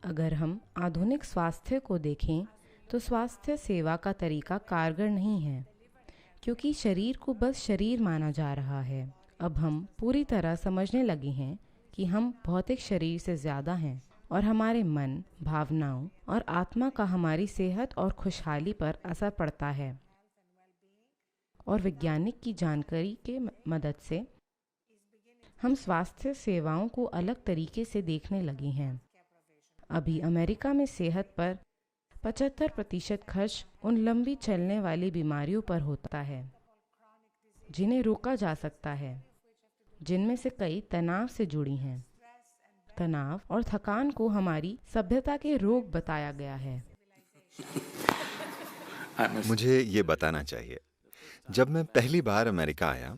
अगर हम आधुनिक स्वास्थ्य को देखें तो स्वास्थ्य सेवा का तरीका कारगर नहीं है, क्योंकि शरीर को बस शरीर माना जा रहा है। अब हम पूरी तरह समझने लगे हैं कि हम भौतिक शरीर से ज़्यादा हैं और हमारे मन, भावनाओं और आत्मा का हमारी सेहत और खुशहाली पर असर पड़ता है। और वैज्ञानिक की जानकारी के मदद से हम स्वास्थ्य सेवाओं को अलग तरीके से देखने लगे हैं। अभी अमेरिका में सेहत पर 75% खर्च उन लंबी चलने वाली बीमारियों पर होता है जिन्हें रोका जा सकता है, जिनमें से कई तनाव से जुड़ी हैं। तनाव और थकान को हमारी सभ्यता के रोग बताया गया है। मुझे ये बताना चाहिए, जब मैं पहली बार अमेरिका आया,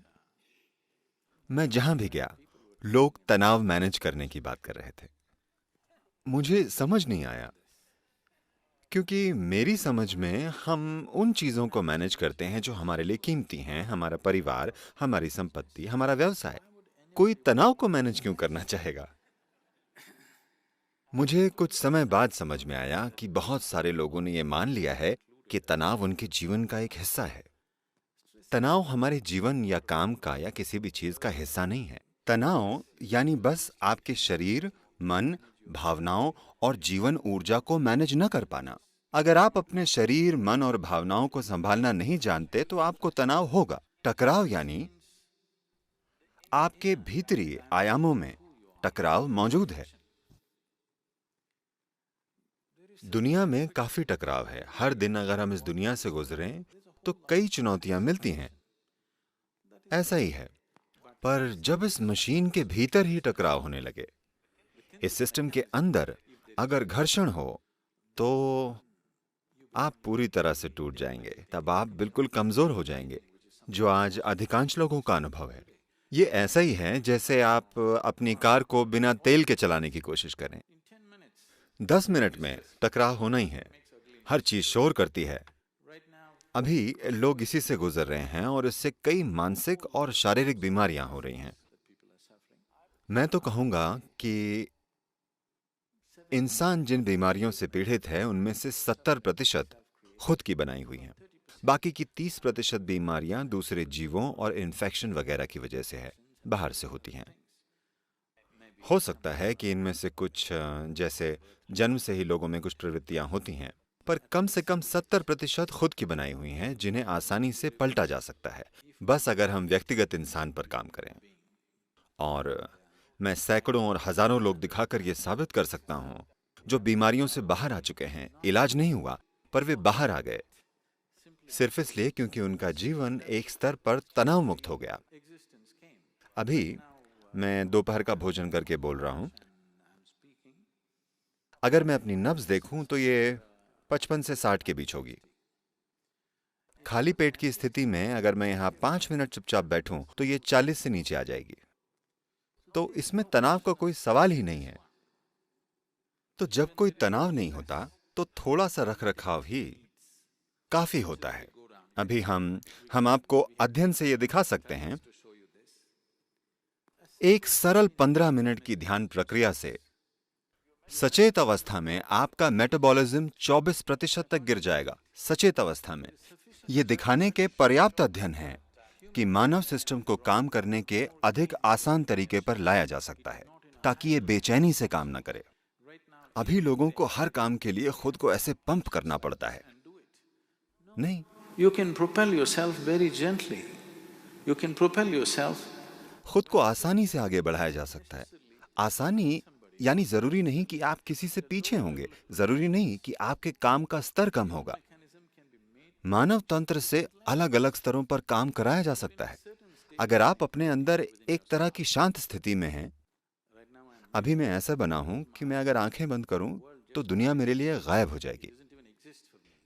मैं जहां भी गया, लोग तनाव मैनेज करने की बात कर रहे थे। मुझे समझ नहीं आया, क्योंकि मेरी समझ में हम उन चीजों को मैनेज करते हैं जो हमारे लिए कीमती हैं, हमारा परिवार, हमारी संपत्ति, हमारा व्यवसाय। कोई तनाव को मैनेज क्यों करना चाहेगा? मुझे कुछ समय बाद समझ में आया कि बहुत सारे लोगों ने यह मान लिया है कि तनाव उनके जीवन का एक हिस्सा है। तनाव हमारे जीवन या काम का या किसी भी चीज का हिस्सा नहीं है। तनाव यानी बस आपके शरीर, मन, भावनाओं और जीवन ऊर्जा को मैनेज न कर पाना। अगर आप अपने शरीर, मन और भावनाओं को संभालना नहीं जानते तो आपको तनाव होगा। टकराव यानी आपके भीतरी आयामों में टकराव मौजूद है। दुनिया में काफी टकराव है। हर दिन अगर हम इस दुनिया से गुजरें तो कई चुनौतियां मिलती हैं। ऐसा ही है, पर जब इस मशीन के भीतर ही टकराव होने लगे, इस सिस्टम के अंदर अगर घर्षण हो तो आप पूरी तरह से टूट जाएंगे। तब आप बिल्कुल कमजोर हो जाएंगे, जो आज अधिकांश लोगों का अनुभव है। ये ऐसा ही है जैसे आप अपनी कार को बिना तेल के चलाने की कोशिश करें। 10 मिनट में टकराव होना ही है। हर चीज शोर करती है। अभी लोग इसी से गुजर रहे हैं और इससे कई मानसिक और शारीरिक बीमारियां हो रही हैं। मैं तो कहूंगा कि इंसान जिन बीमारियों से पीड़ित है उनमें से 70% खुद की बनाई हुई हैं। बाकी की 30% बीमारियां दूसरे जीवों और इन्फेक्शन वगैरह की वजह से है, बाहर से होती हैं। हो सकता है कि इनमें से कुछ जैसे जन्म से ही लोगों में कुछ प्रवृत्तियां होती हैं, पर कम से कम 70% खुद की बनाई हुई हैं जिन्हें आसानी से पलटा जा सकता है, बस अगर हम व्यक्तिगत इंसान पर काम करें। और मैं सैकड़ों और हजारों लोग दिखाकर यह साबित कर सकता हूं जो बीमारियों से बाहर आ चुके हैं। इलाज नहीं हुआ पर वे बाहर आ गए, सिर्फ इसलिए क्योंकि उनका जीवन एक स्तर पर तनाव मुक्त हो गया। अभी मैं दोपहर का भोजन करके बोल रहा हूं। अगर मैं अपनी नब्ज देखूं तो ये 55 से 60 के बीच होगी। खाली पेट की स्थिति में अगर मैं यहां 5 मिनट चुपचाप बैठूं तो ये 40 से नीचे आ जाएगी। तो इसमें तनाव का कोई सवाल ही नहीं है। तो जब कोई तनाव नहीं होता तो थोड़ा सा रखरखाव ही काफी होता है। अभी हम आपको अध्ययन से यह दिखा सकते हैं। एक सरल 15 मिनट की ध्यान प्रक्रिया से सचेत अवस्था में आपका मेटाबॉलिज्म 24% तक गिर जाएगा। सचेत अवस्था में यह दिखाने के पर्याप्त अध्ययन हैं कि मानव सिस्टम को काम करने के अधिक आसान तरीके पर लाया जा सकता है ताकि ये बेचैनी से काम न करे। अभी लोगों को हर काम के लिए खुद को ऐसे पंप करना पड़ता है। नहीं, You can propel yourself very gently. You can propel yourself. खुद को आसानी से आगे बढ़ाया जा सकता है। आसानी यानी जरूरी नहीं कि आप किसी से पीछे होंगे, जरूरी नहीं कि आपके काम का स्तर कम होगा। मानव तंत्र से अलग अलग स्तरों पर काम कराया जा सकता है। अगर आप अपने अंदर एक तरह की शांत स्थिति में हैं, अभी मैं ऐसा बना हूं कि मैं अगर आंखें बंद करूं तो दुनिया मेरे लिए गायब हो जाएगी,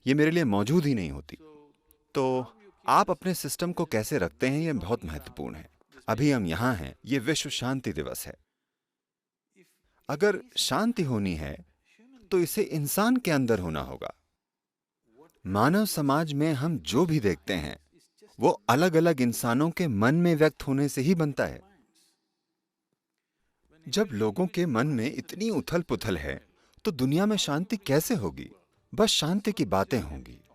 ये मेरे लिए मौजूद ही नहीं होती। तो आप अपने सिस्टम को कैसे रखते हैं, यह बहुत महत्वपूर्ण है। अभी हम यहां हैं, यह विश्व शांति दिवस है। अगर शांति होनी है तो इसे इंसान के अंदर होना होगा। मानव समाज में हम जो भी देखते हैं वो अलग अलग इंसानों के मन में व्यक्त होने से ही बनता है। जब लोगों के मन में इतनी उथल पुथल है तो दुनिया में शांति कैसे होगी? बस शांति की बातें होंगी,